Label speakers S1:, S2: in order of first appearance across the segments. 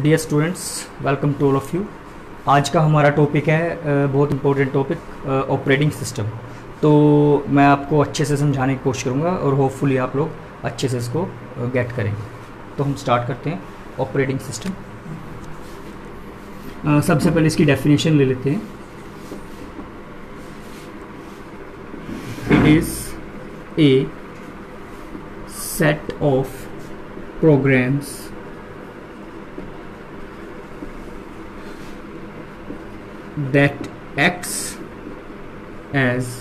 S1: Dear students, welcome to all of you. आज का हमारा टॉपिक है बहुत इंपॉर्टेंट टॉपिक, ऑपरेटिंग सिस्टम। तो मैं आपको अच्छे से समझाने की कोशिश करूँगा और होपफुली आप लोग अच्छे से इसको गेट करेंगे। तो हम स्टार्ट करते हैं ऑपरेटिंग सिस्टम। सबसे पहले इसकी डेफिनेशन ले लेते हैं। It is a set of programs that acts as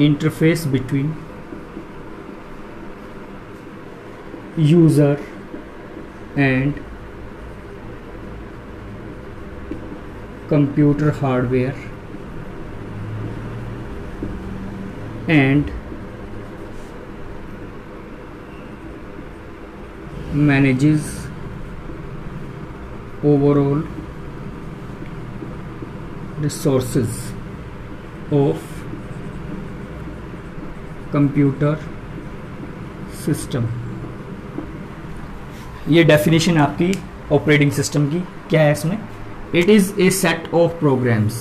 S1: interface between user and computer hardware and manages overall resources of computer system। ये डेफिनेशन आपकी ऑपरेटिंग सिस्टम की क्या है। इसमें it is a set of programs.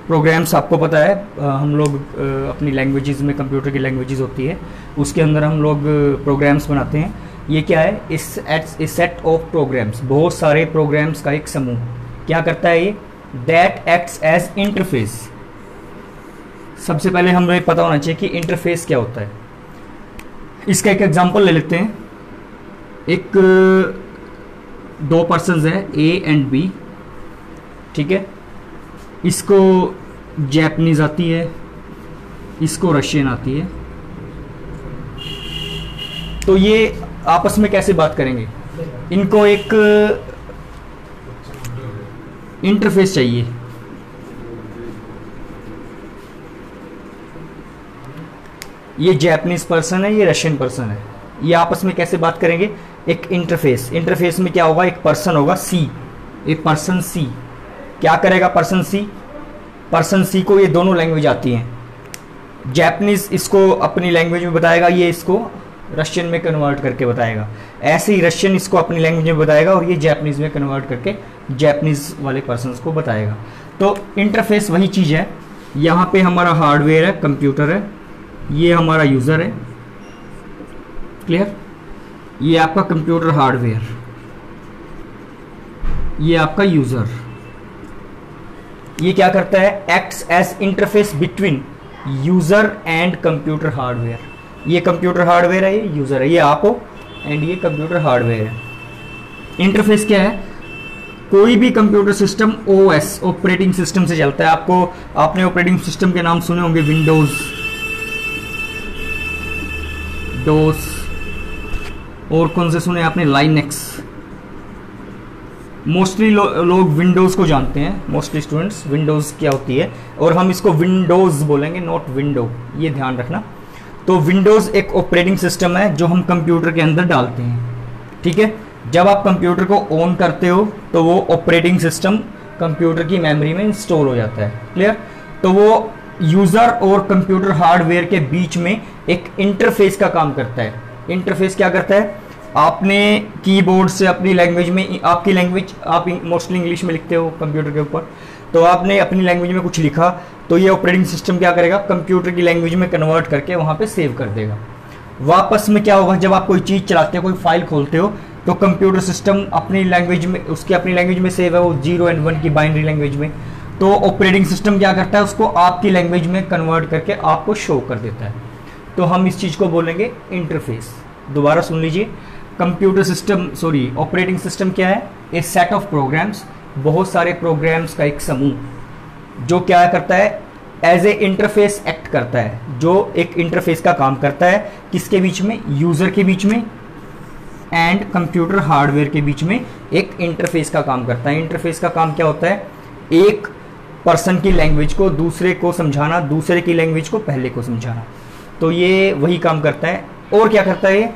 S1: Programs आपको पता है, हम लोग अपनी लैंग्वेजेस में, कंप्यूटर की लैंग्वेजेस होती है, उसके अंदर हम लोग प्रोग्राम्स बनाते हैं। ये क्या है? इस सेट ऑफ प्रोग्राम्स, बहुत सारे प्रोग्राम्स का एक समूह क्या करता है ये? That acts as interface. सबसे पहले हमें पता होना चाहिए कि इंटरफेस क्या होता है। इसका एक एग्जांपल ले लेते हैं। एक दो पर्सन्स है, ए एंड बी, ठीक है। इसको जैपनीज आती है, इसको रशियन आती है। तो ये आपस में कैसे बात करेंगे? इनको एक इंटरफेस चाहिए। ये जैपनीज पर्सन है, ये रशियन पर्सन है। ये आपस में कैसे बात करेंगे? एक इंटरफेस। इंटरफेस में क्या होगा? एक पर्सन होगा सी, एक पर्सन सी। क्या करेगा पर्सन सी? पर्सन सी को ये दोनों लैंग्वेज आती हैं। जैपनीज इसको अपनी लैंग्वेज में बताएगा, ये इसको रशियन में कन्वर्ट करके बताएगा। ऐसे ही रशियन इसको अपनी लैंग्वेज में बताएगा और ये जैपनीज में कन्वर्ट करके जैपनीज वाले पर्सन्स को बताएगा। तो इंटरफेस वही चीज़ है। यहाँ पे हमारा हार्डवेयर है, कंप्यूटर है, ये हमारा यूज़र है। क्लियर? ये आपका कंप्यूटर हार्डवेयर, ये आपका यूज़र। ये क्या करता है? Acts as interface between user and computer hardware. ये कंप्यूटर हार्डवेयर है, ये यूज़र है, ये आप हो एंड ये कंप्यूटर हार्डवेयर है। इंटरफेस क्या है? कोई भी computer system OS, operating system से चलता है। आपने ऑपरेटिंग सिस्टम के नाम सुने होंगे, विंडोज, डोस, और कौन से सुने आपने? लाइनेक्स। मोस्टली लोग विंडोज़ को जानते हैं, मोस्टली स्टूडेंट्स। विंडोज़ क्या होती है? और हम इसको विंडोज़ बोलेंगे, नॉट विंडो, ये ध्यान रखना। तो विंडोज़ एक ऑपरेटिंग सिस्टम है जो हम कंप्यूटर के अंदर डालते हैं, ठीक है। जब आप कंप्यूटर को ऑन करते हो तो वो ऑपरेटिंग सिस्टम कंप्यूटर की मेमोरी में इंस्टॉल हो जाता है। क्लियर? तो वो यूज़र और कंप्यूटर हार्डवेयर के बीच में एक इंटरफेस का काम करता है। इंटरफेस क्या करता है? आपने कीबोर्ड से अपनी लैंग्वेज में, आपकी लैंग्वेज आप मोस्टली इंग्लिश में लिखते हो कंप्यूटर के ऊपर, तो आपने अपनी लैंग्वेज में कुछ लिखा तो ये ऑपरेटिंग सिस्टम क्या करेगा? कंप्यूटर की लैंग्वेज में कन्वर्ट करके वहाँ पे सेव कर देगा। वापस में क्या होगा? जब आप कोई चीज़ चलाते हो, कोई फाइल खोलते हो, तो कंप्यूटर सिस्टम अपनी लैंग्वेज में, उसकी अपनी लैंग्वेज में सेव है, वो 0 और 1 की बाइनरी लैंग्वेज में। तो ऑपरेटिंग सिस्टम क्या करता है? उसको आपकी लैंग्वेज में कन्वर्ट करके आपको शो कर देता है। तो हम इस चीज़ को बोलेंगे इंटरफेस। दोबारा सुन लीजिए। Computer system, sorry, operating system क्या है? ए सेट ऑफ प्रोग्राम्स, बहुत सारे प्रोग्राम्स का एक समूह जो क्या करता है? एज ए इंटरफेस एक्ट करता है, जो एक इंटरफेस का काम करता है। किसके बीच में? यूज़र के बीच में एंड कंप्यूटर हार्डवेयर के बीच में एक इंटरफेस का काम करता है। इंटरफेस का काम क्या होता है? एक पर्सन की लैंग्वेज को दूसरे को समझाना, दूसरे की लैंग्वेज को पहले को समझाना। तो ये वही काम करता है। और क्या करता है?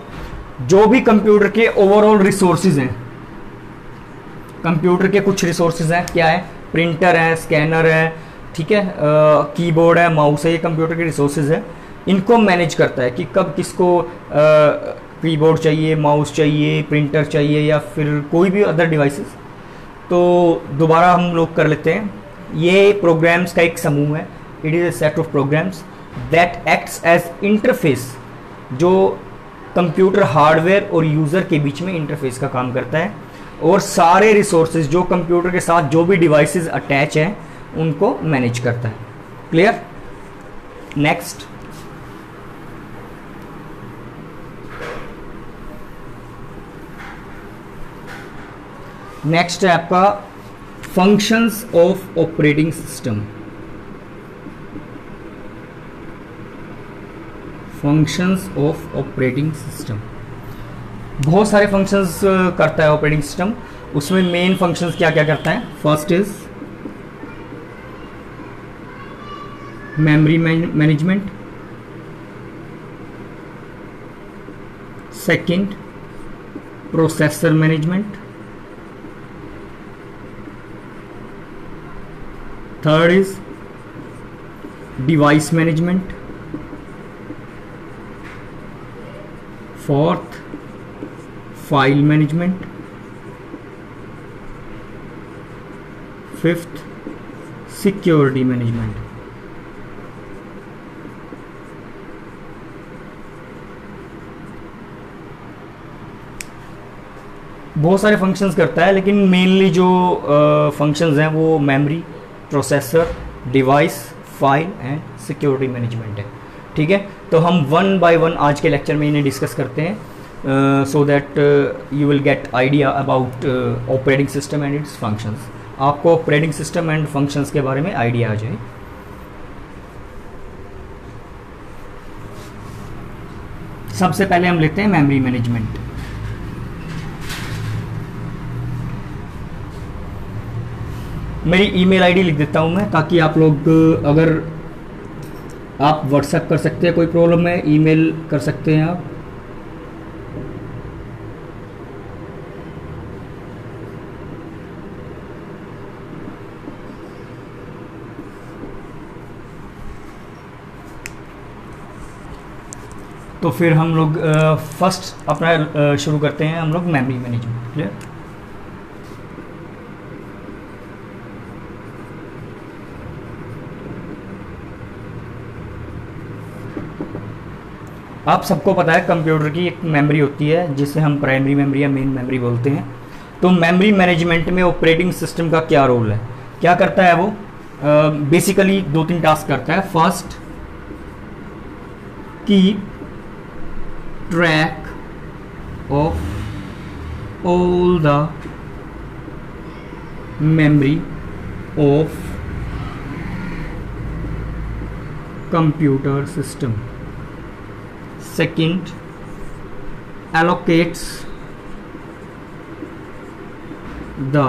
S1: जो भी कंप्यूटर के ओवरऑल रिसोर्सेज हैं, कंप्यूटर के कुछ रिसोर्सेज हैं, क्या है? प्रिंटर है, स्कैनर है, ठीक है, कीबोर्ड है, माउस है, ये कंप्यूटर के रिसोर्सेज है। इनको मैनेज करता है कि कब किसको कीबोर्ड चाहिए, माउस चाहिए, प्रिंटर चाहिए या फिर कोई भी अदर डिवाइसेस। तो दोबारा हम लोग कर लेते हैं। ये प्रोग्राम्स का एक समूह है। It is a set of programs that acts as interface, जो कंप्यूटर हार्डवेयर और यूज़र के बीच में इंटरफेस का काम करता है और सारे रिसोर्सेज जो कंप्यूटर के साथ जो भी डिवाइसेस अटैच हैं उनको मैनेज करता है। क्लियर? नेक्स्ट, नेक्स्ट है आपका functions of operating system. Functions of operating system, बहुत सारे फंक्शंस करता है ऑपरेटिंग सिस्टम। उसमें मेन फंक्शंस क्या क्या करता है? First is memory management, second processor management, third is device management, fourth file management, fifth security management. बहुत सारे फंक्शंस करता है, लेकिन मेनली जो फंक्शंस हैं वो memory, processor, device, file and security management है। ठीक है, तो हम वन बाय वन आज के लेक्चर में इन्हें डिस्कस करते हैं so that you will get idea about operating system and it's functions. आपको ऑपरेटिंग सिस्टम एंड फंक्शंस के बारे में आइडिया आ जाए। सबसे पहले हम लेते हैं मेमोरी मैनेजमेंट। मेरी ईमेल आईडी लिख देता हूं मैं, ताकि आप लोग अगर आप व्हाट्सएप कर सकते हैं, कोई प्रॉब्लम है ईमेल कर सकते हैं आप। तो फिर हम लोग फर्स्ट अपना शुरू करते हैं हम लोग मेमोरी मैनेजमेंट। क्लियर? आप सबको पता है कंप्यूटर की एक मेमोरी होती है जिसे हम प्राइमरी मेमोरी या मेन मेमोरी बोलते हैं। तो मेमोरी मैनेजमेंट में ऑपरेटिंग सिस्टम का क्या रोल है, क्या करता है वो? बेसिकली दो तीन टास्क करता है। First, keep track of all the memory of computer system. Second, allocates the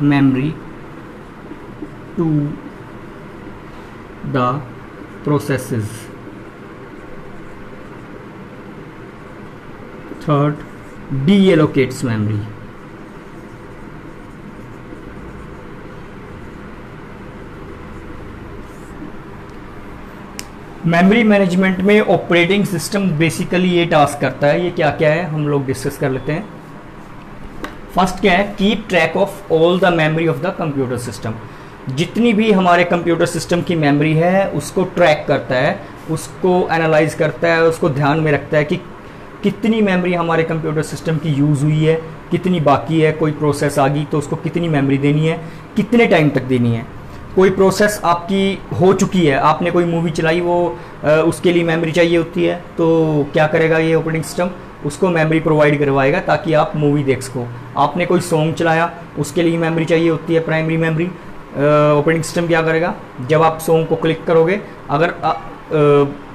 S1: memory to the processes. Third, deallocates memory. Memory management में ऑपरेटिंग सिस्टम बेसिकली ये टास्क करता है। ये क्या क्या है हम लोग डिस्कस कर लेते हैं। फर्स्ट क्या है? Keep track of all the memory of the computer system. जितनी भी हमारे कंप्यूटर सिस्टम की मेमोरी है उसको ट्रैक करता है, उसको एनालाइज करता है, उसको ध्यान में रखता है कि कितनी मेमोरी हमारे कंप्यूटर सिस्टम की यूज़ हुई है, कितनी बाकी है, कोई प्रोसेस आ गई तो उसको कितनी मेमोरी देनी है, कितने टाइम तक देनी है। कोई प्रोसेस आपकी हो चुकी है, आपने कोई मूवी चलाई, वो उसके लिए मेमोरी चाहिए होती है, तो क्या करेगा ये ऑपरेटिंग सिस्टम? उसको मेमोरी प्रोवाइड करवाएगा ताकि आप मूवी देख सको। आपने कोई सॉन्ग चलाया, उसके लिए मेमोरी चाहिए होती है, प्राइमरी मेमोरी। ऑपरेटिंग सिस्टम क्या करेगा? जब आप सॉन्ग को क्लिक करोगे, अगर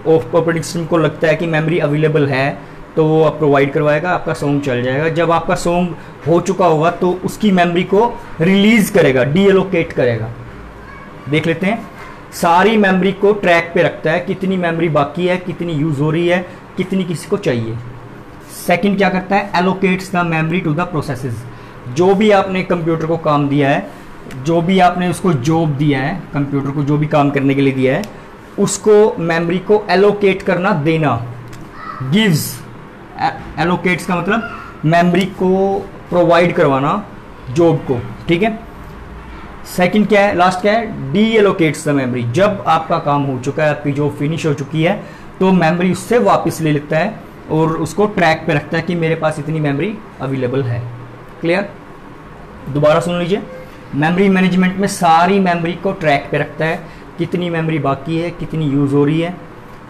S1: ऑपरेटिंग सिस्टम को लगता है कि मेमोरी अवेलेबल है तो वो आप प्रोवाइड करवाएगा, आपका सॉन्ग चल जाएगा। जब आपका सॉन्ग हो चुका होगा तो उसकी मेमोरी को रिलीज करेगा, डीएलोकेट करेगा। देख लेते हैं। सारी मेमोरी को ट्रैक पे रखता है, कितनी मेमोरी बाकी है, कितनी यूज हो रही है, कितनी किसी को चाहिए। सेकंड क्या करता है? Allocates the memory to the processes. जो भी आपने कंप्यूटर को काम दिया है, जो भी आपने उसको जॉब दिया है, कंप्यूटर को जो भी काम करने के लिए दिया है, उसको मेमोरी को एलोकेट करना, देना। गिव्स एलोकेट्स का मतलब मेमोरी को प्रोवाइड करवाना जॉब को, ठीक है। सेकंड क्या है, लास्ट क्या है, डी एलोकेट्स द मेमोरी। जब आपका काम हो चुका है, आपकी जॉब फिनिश हो चुकी है, तो मेमोरी उससे वापस ले लेता है और उसको ट्रैक पे रखता है कि मेरे पास इतनी मेमोरी अवेलेबल है। क्लियर? दोबारा सुन लीजिए, मेमोरी मैनेजमेंट में सारी मेमोरी को ट्रैक पे रखता है, कितनी मेमोरी बाकी है, कितनी यूज़ हो रही है।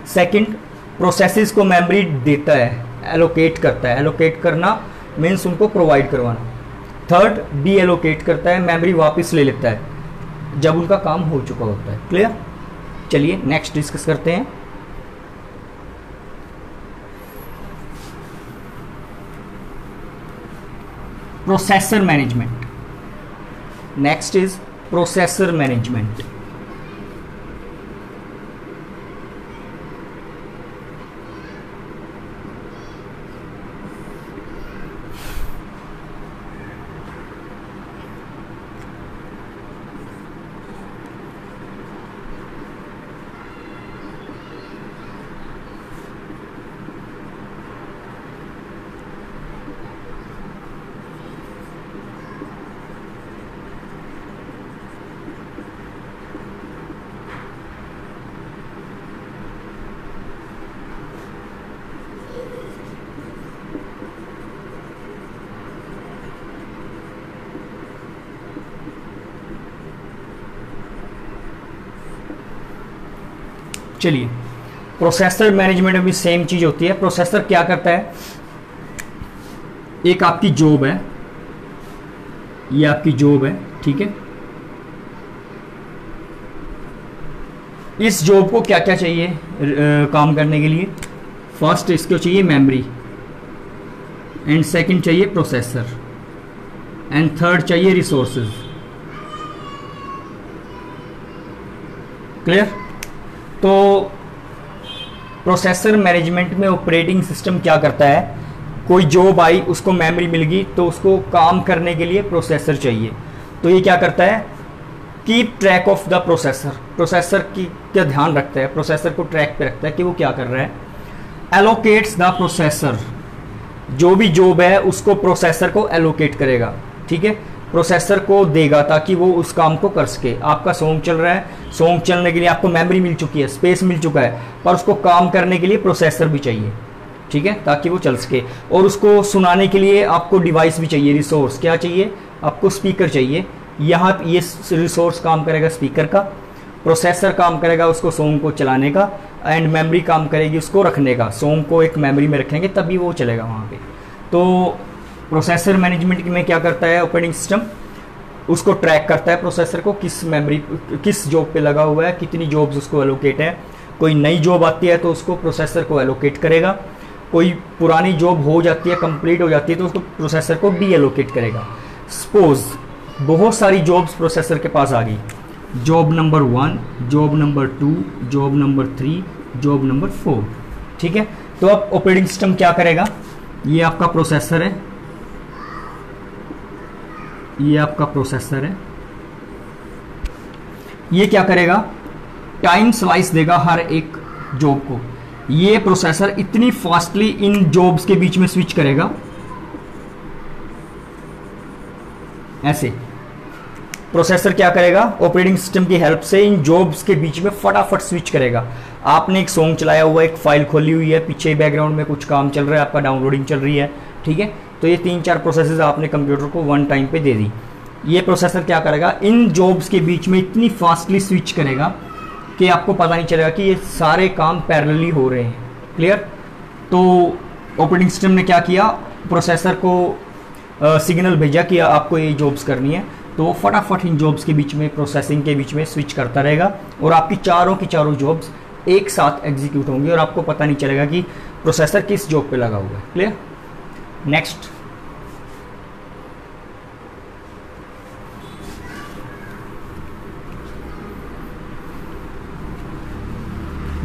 S1: सेकंड, प्रोसेसेस को मेमोरी देता है, एलोकेट करता है। एलोकेट करना मीन्स उनको प्रोवाइड करवाना। थर्ड, डी एलोकेट करता है, मेमोरी वापस ले लेता है जब उनका काम हो चुका होता है। क्लियर? चलिए नेक्स्ट डिस्कस करते हैं। Processor management. Next is processor management. चलिए, प्रोसेसर मैनेजमेंट में भी सेम चीज होती है। प्रोसेसर क्या करता है, एक आपकी जॉब है, ये आपकी जॉब है, ठीक है। इस जॉब को क्या क्या चाहिए काम करने के लिए? फर्स्ट इसको चाहिए मेमोरी, एंड सेकंड चाहिए प्रोसेसर, एंड थर्ड चाहिए रिसोर्सेज। क्लियर? तो प्रोसेसर मैनेजमेंट में ऑपरेटिंग सिस्टम क्या करता है, कोई जॉब आई, उसको मेमोरी मिल गई, तो उसको काम करने के लिए प्रोसेसर चाहिए। तो ये क्या करता है, keep track of the processor. Processor की क्या ध्यान रखता है, प्रोसेसर को ट्रैक पे रखता है कि वो क्या कर रहा है। एलोकेट्स द प्रोसेसर, जो भी जॉब है उसको प्रोसेसर को एलोकेट करेगा, ठीक है, प्रोसेसर को देगा ताकि वो उस काम को कर सके। आपका सॉन्ग चल रहा है, सॉन्ग चलने के लिए आपको मेमोरी मिल चुकी है, स्पेस मिल चुका है, पर उसको काम करने के लिए प्रोसेसर भी चाहिए, ठीक है, ताकि वो चल सके। और उसको सुनाने के लिए आपको डिवाइस भी चाहिए, रिसोर्स क्या चाहिए आपको, स्पीकर चाहिए। यहाँ ये रिसोर्स काम करेगा स्पीकर का, प्रोसेसर काम करेगा उसको सॉन्ग को चलाने का, एंड मेमोरी काम करेगी उसको रखने का। सॉन्ग को एक मेमोरी में रखेंगे तभी वो चलेगा वहाँ पे। तो प्रोसेसर मैनेजमेंट में क्या करता है ऑपरेटिंग सिस्टम, उसको ट्रैक करता है प्रोसेसर को, किस मेमोरी किस जॉब पे लगा हुआ है, कितनी जॉब्स उसको एलोकेट है। कोई नई जॉब आती है तो उसको प्रोसेसर को एलोकेट करेगा, कोई पुरानी जॉब हो जाती है, कंप्लीट हो जाती है, तो उसको प्रोसेसर को डी एलोकेट करेगा। सपोज बहुत सारी जॉब्स प्रोसेसर के पास आ गई, job number 1, job number 2, job number 3, job number 4, ठीक है। तो अब ऑपरेटिंग सिस्टम क्या करेगा, ये आपका प्रोसेसर है, ये आपका प्रोसेसर है, ये क्या करेगा, टाइम स्लाइस देगा हर एक जॉब को। ये प्रोसेसर इतनी फास्टली इन जॉब्स के बीच में स्विच करेगा, ऐसे प्रोसेसर क्या करेगा, ऑपरेटिंग सिस्टम की हेल्प से इन जॉब्स के बीच में फटाफट स्विच करेगा। आपने एक सॉन्ग चलाया हुआ है, एक फाइल खोली हुई है, पीछे बैकग्राउंड में कुछ काम चल रहा है, आपका डाउनलोडिंग चल रही है, ठीक है। तो ये 3-4 प्रोसेसेस आपने कंप्यूटर को वन टाइम पे दे दी। ये प्रोसेसर क्या करेगा, इन जॉब्स के बीच में इतनी फास्टली स्विच करेगा कि आपको पता नहीं चलेगा कि ये सारे काम पैरेलली हो रहे हैं। क्लियर? तो ऑपरेटिंग सिस्टम ने क्या किया, प्रोसेसर को सिग्नल भेजा कि आपको ये जॉब्स करनी है, तो वो फटाफट इन जॉब्स के बीच में, प्रोसेसिंग के बीच में स्विच करता रहेगा और आपकी चारों की चारों जॉब्स एक साथ एग्जीक्यूट होंगी और आपको पता नहीं चलेगा कि प्रोसेसर किस जॉब पे लगा हुआ है। Clear? Next,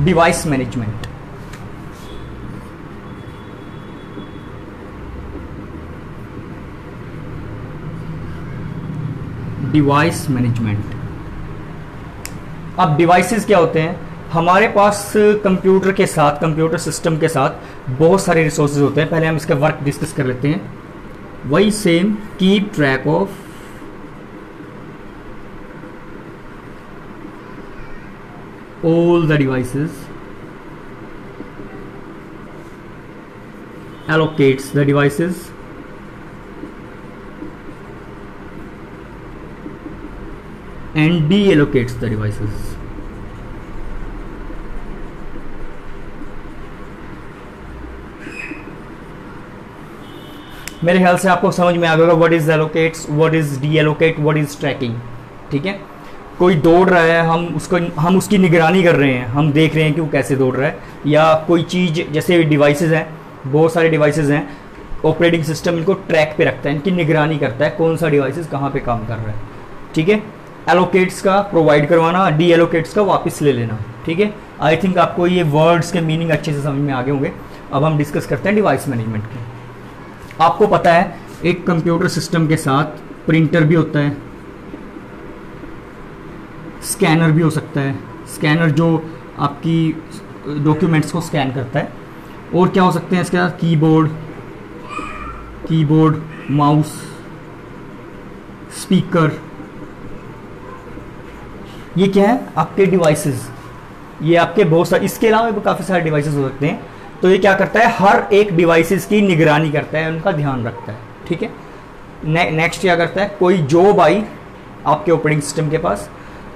S1: device management. Device management, अब डिवाइसेस क्या होते हैं, हमारे पास कंप्यूटर के साथ, कंप्यूटर सिस्टम के साथ बहुत सारे रिसोर्सेज होते हैं, पहले हम इसका वर्क डिस्कस कर लेते हैं। वही same, keep track of all the devices, allocates the devices, and deallocates the devices. मेरे ख्याल से आपको समझ में आ गया what is allocates, what is deallocate, what is tracking. ठीक है, कोई दौड़ रहा है, हम उसकी निगरानी कर रहे हैं, हम देख रहे हैं कि वो कैसे दौड़ रहा है, या कोई चीज़ जैसे डिवाइसेस हैं, बहुत सारे डिवाइसेस हैं, ऑपरेटिंग सिस्टम इनको ट्रैक पे रखता है, इनकी निगरानी करता है कौन सा डिवाइसेस कहाँ पे काम कर रहा है। ठीक है, एलोकेट्स का प्रोवाइड करवाना, डी एलोकेट्स का वापस ले लेना। ठीक है, आई थिंक आपको ये वर्ड्स के मीनिंग अच्छे से समझ में आ गए होंगे। अब हम डिस्कस करते हैं डिवाइस मैनेजमेंट के। आपको पता है एक कंप्यूटर सिस्टम के साथ प्रिंटर भी होता है, स्कैनर भी हो सकता है, स्कैनर जो आपकी डॉक्यूमेंट्स को स्कैन करता है, और क्या हो सकते हैं इसके साथ, कीबोर्ड, माउस, स्पीकर। ये क्या है, आपके डिवाइसेस, ये आपके बहुत सारे, इसके अलावा भी काफ़ी सारे डिवाइसेस हो सकते हैं। तो ये क्या करता है, हर एक डिवाइसेस की निगरानी करता है, उनका ध्यान रखता है। ठीक है, नेक्स्ट क्या करता है, कोई जॉब आई आपके ऑपरेटिंग सिस्टम के पास,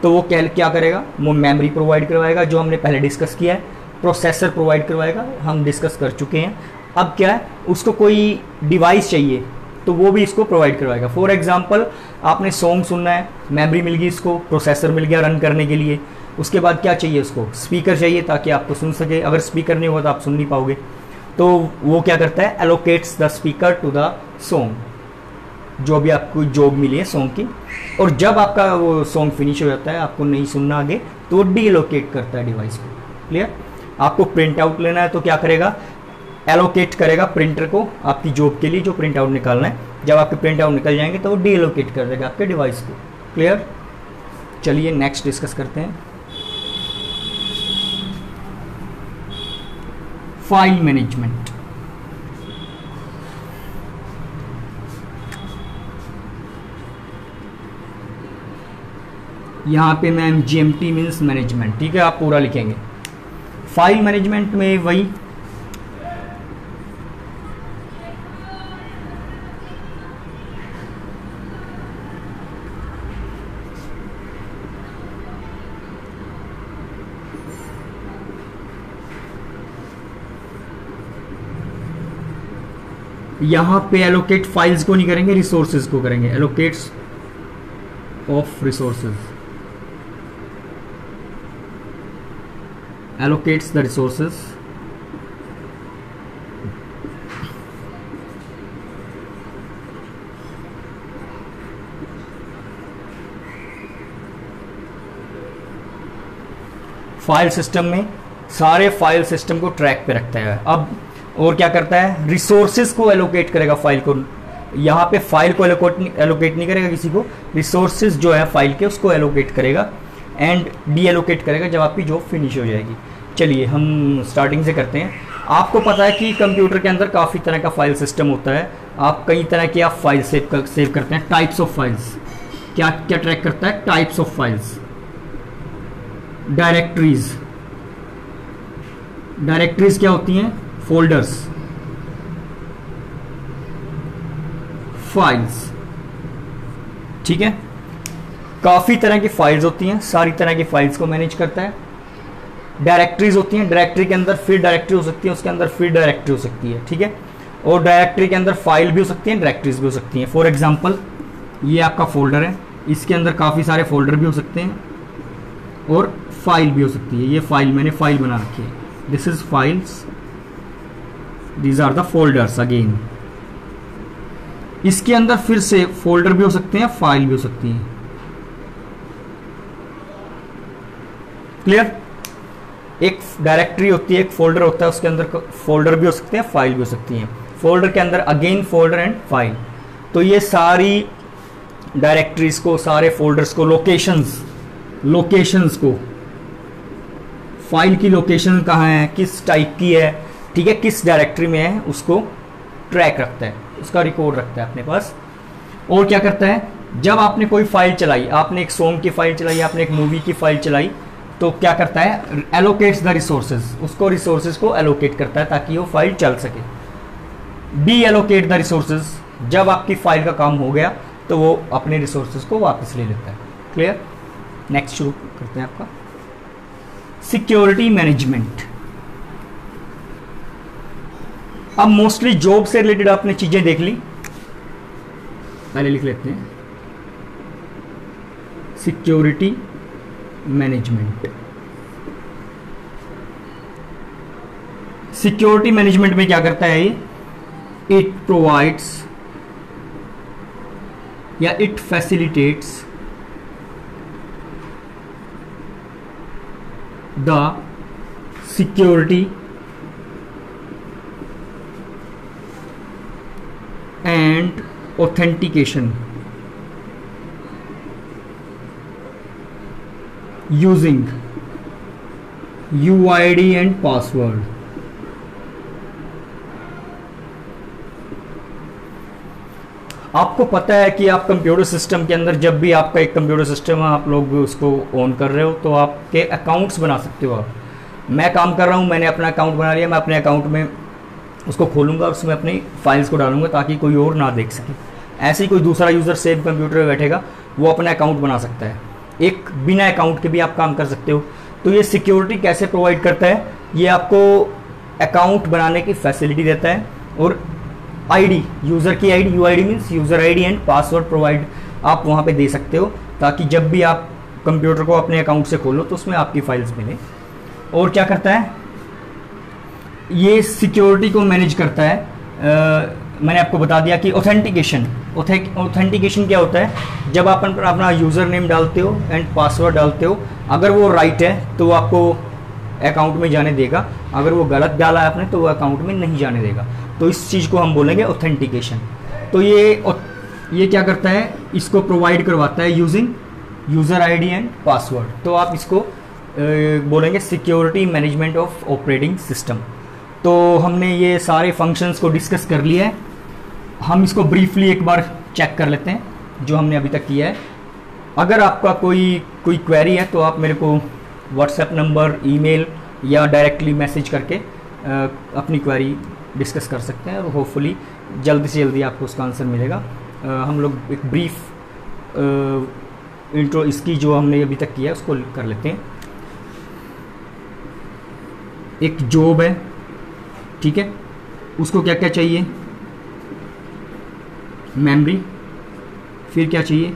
S1: तो वो क्या करेगा, वो मेमोरी प्रोवाइड करवाएगा, जो हमने पहले डिस्कस किया है, प्रोसेसर प्रोवाइड करवाएगा, हम डिस्कस कर चुके हैं। अब क्या है, उसको कोई डिवाइस चाहिए तो वो भी इसको प्रोवाइड करवाएगा। फॉर एग्जांपल, आपने सॉन्ग सुनना है, मेमोरी मिल गई इसको, प्रोसेसर मिल गया रन करने के लिए। उसके बाद क्या चाहिए, उसको स्पीकर चाहिए ताकि आपको सुन सके, अगर स्पीकर नहीं होगा तो आप सुन नहीं पाओगे। तो वो क्या करता है, allocates the speaker to the song, जो भी आपको जॉब मिली है सॉन्ग की। और जब आपका वो सॉन्ग फिनिश हो जाता है, आपको नहीं सुनना आगे, तो वो डीलोकेट करता है डिवाइस को। क्लियर, आपको प्रिंट आउट लेना है तो क्या करेगा, एलोकेट करेगा प्रिंटर को आपकी जॉब के लिए जो प्रिंट आउट निकालना है। जब आपके प्रिंट आउट निकल जाएंगे तो वो डीलोकेट कर देगा आपके डिवाइस को। क्लियर, चलिए नेक्स्ट डिस्कस करते हैं, फाइल मैनेजमेंट। यहाँ पे मैम जीएमटी मीन्स मैनेजमेंट। ठीक है, आप पूरा लिखेंगे। फाइल मैनेजमेंट में वही यहाँ पे एलोकेट फाइल्स को नहीं करेंगे, रिसोर्सेज को करेंगे, allocates of resources, allocates the resources, file system में सारे फाइल सिस्टम को ट्रैक पे रखता है। अब और क्या करता है, रिसोर्सेज को एलोकेट करेगा फाइल को। यहाँ पे फाइल को एलोकेट नहीं करेगा किसी को, रिसोर्सेज जो है फाइल के उसको एलोकेट करेगा एंड डी एलोकेट करेगा जब आपकी जॉब फिनिश हो जाएगी। चलिए हम स्टार्टिंग से करते हैं। आपको पता है कि कंप्यूटर के अंदर काफ़ी तरह का फाइल सिस्टम होता है। आप कई तरह की आप फाइल सेव करते हैं। टाइप्स ऑफ फाइल्स क्या क्या ट्रैक करता है, types of files, directories, directories क्या होती हैं, फोल्डर्स, फाइल्स। ठीक है, काफ़ी तरह की फाइल्स होती हैं, सारी तरह की फाइल्स को मैनेज करता है। डायरेक्टरीज होती हैं, डायरेक्टरी के अंदर फिर डायरेक्टरी हो सकती है, उसके अंदर फिर डायरेक्टरी हो सकती है। ठीक है, और डायरेक्टरी के अंदर फाइल भी हो सकती हैं, डायरेक्टरीज भी हो सकती हैं। फॉर एग्जांपल ये आपका फोल्डर है, इसके अंदर काफ़ी सारे फोल्डर भी हो सकते हैं और फाइल भी हो सकती है। ये फाइल मैंने फाइल बना रखी है, this is files, these are the folders again. इसके अंदर फिर से फोल्डर भी हो सकते हैं, फाइल भी हो सकती हैं। क्लियर, एक डायरेक्टरी होती है, एक फोल्डर होता है, उसके अंदर फोल्डर भी हो सकते हैं, फाइल भी हो सकती हैं। फोल्डर के अंदर अगेन फोल्डर एंड फाइल। तो ये सारी डायरेक्टरीज को, सारे फोल्डर्स को, लोकेशंस को, फाइल की लोकेशन कहाँ है, किस टाइप की है, ठीक है, किस डायरेक्टरी में है उसको ट्रैक रखता है, उसका रिकॉर्ड रखता है अपने पास। और क्या करता है, जब आपने कोई फाइल चलाई, आपने एक सॉन्ग की फाइल चलाई, आपने एक मूवी की फाइल चलाई, तो क्या करता है, एलोकेट्स द रिसोर्सेज, उसको रिसोर्सेज को एलोकेट करता है ताकि वो फाइल चल सके। डी एलोकेट द रिसोर्सेज, जब आपकी फाइल का काम हो गया तो वो अपने रिसोर्सेज को वापस ले लेता है। क्लियर। नेक्स्ट शुरू करते हैं आपका सिक्योरिटी मैनेजमेंट। अब मोस्टली जॉब से रिलेटेड आपने चीजें देख ली, पहले लिख लेते हैं सिक्योरिटी मैनेजमेंट। सिक्योरिटी मैनेजमेंट में क्या करता है ये, इट प्रोवाइड्स या it facilitates the security and authentication using UID and password। आपको पता है कि आप कंप्यूटर सिस्टम के अंदर, जब भी आपका एक कंप्यूटर सिस्टम है, आप लोग उसको ऑन कर रहे हो तो आपके अकाउंट्स बना सकते हो आप। मैं काम कर रहा हूँ, मैंने अपना अकाउंट बना लिया, मैं अपने अकाउंट में उसको खोलूंगा, उसमें अपनी फाइल्स को डालूंगा ताकि कोई और ना देख सके। ऐसे ही कोई दूसरा यूज़र सेम कंप्यूटर में बैठेगा, वो अपना अकाउंट बना सकता है। एक बिना अकाउंट के भी आप काम कर सकते हो। तो ये सिक्योरिटी कैसे प्रोवाइड करता है, ये आपको अकाउंट बनाने की फैसिलिटी देता है और आईडी, यूज़र की ID, UID means user ID and password provide आप वहाँ पे दे सकते हो ताकि जब भी आप कंप्यूटर को अपने अकाउंट से खोलो तो उसमें आपकी फाइल्स मिले। और क्या करता है, ये सिक्योरिटी को मैनेज करता है। मैंने आपको बता दिया कि ऑथेंटिकेशन क्या होता है, जब आप अपना यूज़र नेम डालते हो एंड पासवर्ड डालते हो, अगर वो राइट है तो वो आपको अकाउंट में जाने देगा, अगर वो गलत डाला है आपने तो वो अकाउंट में नहीं जाने देगा। तो इस चीज़ को हम बोलेंगे ऑथेंटिकेशन। तो ये क्या करता है, इसको प्रोवाइड करवाता है using user ID and password. तो आप इसको बोलेंगे security management of operating system. तो हमने ये सारे फंक्शंस को डिस्कस कर लिया है, हम इसको ब्रीफली एक बार चेक कर लेते हैं जो हमने अभी तक किया है। अगर आपका कोई क्वेरी है तो आप मेरे को व्हाट्सएप नंबर, ईमेल या डायरेक्टली मैसेज करके अपनी क्वेरी डिस्कस कर सकते हैं और होपफुली जल्दी से जल्दी आपको उसका आंसर मिलेगा। हम लोग एक ब्रीफ इंट्रो इसकी जो हमने अभी तक किया है उसको कर लेते हैं। एक जॉब है, ठीक है, उसको क्या क्या चाहिए, मेमोरी, फिर क्या चाहिए,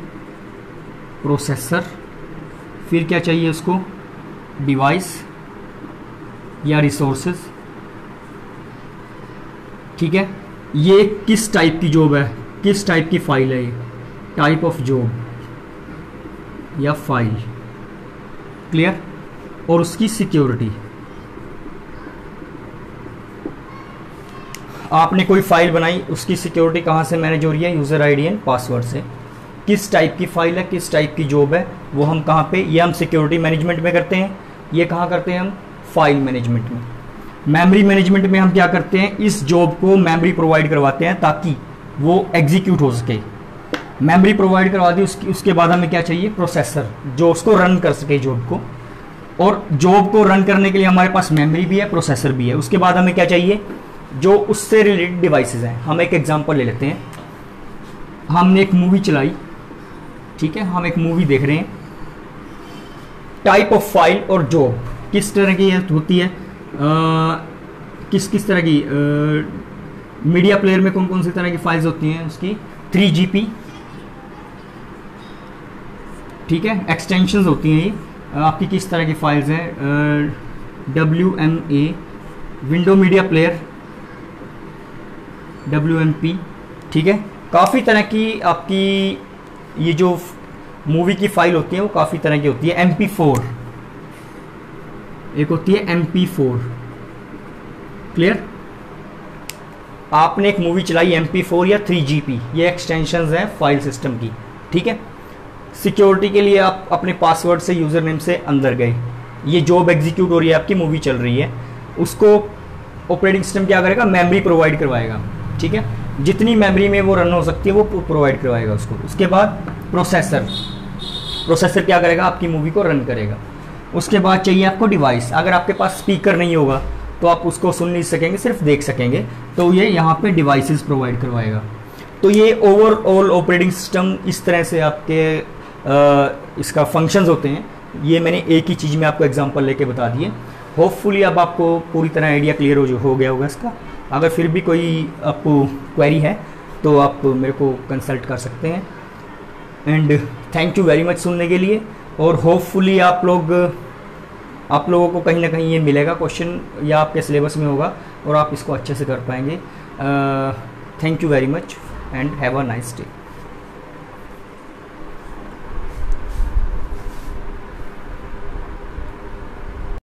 S1: प्रोसेसर, फिर क्या चाहिए उसको, डिवाइस या रिसोर्सेज। ठीक है, ये किस टाइप की जॉब है, किस टाइप की फाइल है, ये टाइप ऑफ जॉब या फाइल। क्लियर। और उसकी सिक्योरिटी, आपने कोई फाइल बनाई, उसकी सिक्योरिटी कहाँ से मैनेज हो रही है, यूज़र आईडी एंड पासवर्ड से। किस टाइप की फाइल है, किस टाइप की जॉब है, वो हम कहाँ पे, ये हम सिक्योरिटी मैनेजमेंट में करते हैं। ये कहाँ करते हैं हम, फाइल मैनेजमेंट में। मेमोरी मैनेजमेंट में हम क्या करते हैं, इस जॉब को मेमोरी प्रोवाइड करवाते हैं ताकि वो एग्जीक्यूट हो सके। मेमोरी प्रोवाइड करवा दी, उसके बाद हमें क्या चाहिए, प्रोसेसर, जो उसको रन कर सके जॉब को। और जॉब को रन करने के लिए हमारे पास मेमोरी भी है, प्रोसेसर भी है। उसके बाद हमें क्या चाहिए, जो उससे रिलेटेड डिवाइसेस हैं। हम एक एग्जांपल ले लेते हैं, हमने एक मूवी चलाई, ठीक है, हम एक मूवी देख रहे हैं। टाइप ऑफ फाइल और जॉब किस तरह की होती है, किस तरह की, मीडिया प्लेयर में कौन कौन सी तरह की फाइल्स होती हैं उसकी, 3GP, ठीक है, एक्सटेंशंस होती हैं। ये आपकी किस तरह की फाइल्स हैं, WMA, window media player, WMP, ठीक है। काफ़ी तरह की आपकी ये जो मूवी की फाइल होती है वो काफ़ी तरह की होती है। MP4 एक होती है, MP4। क्लियर। आपने एक मूवी चलाई MP4 या 3GP, ये एक्सटेंशंस हैं फाइल सिस्टम की, ठीक है। सिक्योरिटी के लिए आप अपने पासवर्ड से, यूज़र नेम से अंदर गए, ये जॉब एग्जीक्यूट हो रही है, आपकी मूवी चल रही है, उसको ऑपरेटिंग सिस्टम क्या करेगा, मेमोरी प्रोवाइड करवाएगा, ठीक है, जितनी मेमोरी में वो रन हो सकती है वो प्रोवाइड करवाएगा उसको। उसके बाद प्रोसेसर क्या करेगा, आपकी मूवी को रन करेगा। उसके बाद चाहिए आपको डिवाइस। अगर आपके पास स्पीकर नहीं होगा तो आप उसको सुन नहीं सकेंगे, सिर्फ देख सकेंगे, तो ये यहाँ पे डिवाइसेस प्रोवाइड करवाएगा। तो ये ओवरऑल ऑपरेटिंग सिस्टम इस तरह से आपके इसका फंक्शंस होते हैं। ये मैंने एक ही चीज़ में आपको एग्जांपल लेके बता दिए। होपफुली अब आपको पूरी तरह आइडिया क्लियर हो गया होगा इसका। अगर फिर भी कोई आपको क्वेरी है तो आप मेरे को कंसल्ट कर सकते हैं। And thank you very much सुनने के लिए। और होपफुली आप लोगों को कहीं ना कहीं ये मिलेगा क्वेश्चन, या आपके सिलेबस में होगा और आप इसको अच्छे से कर पाएंगे। Thank you very much and have a nice day.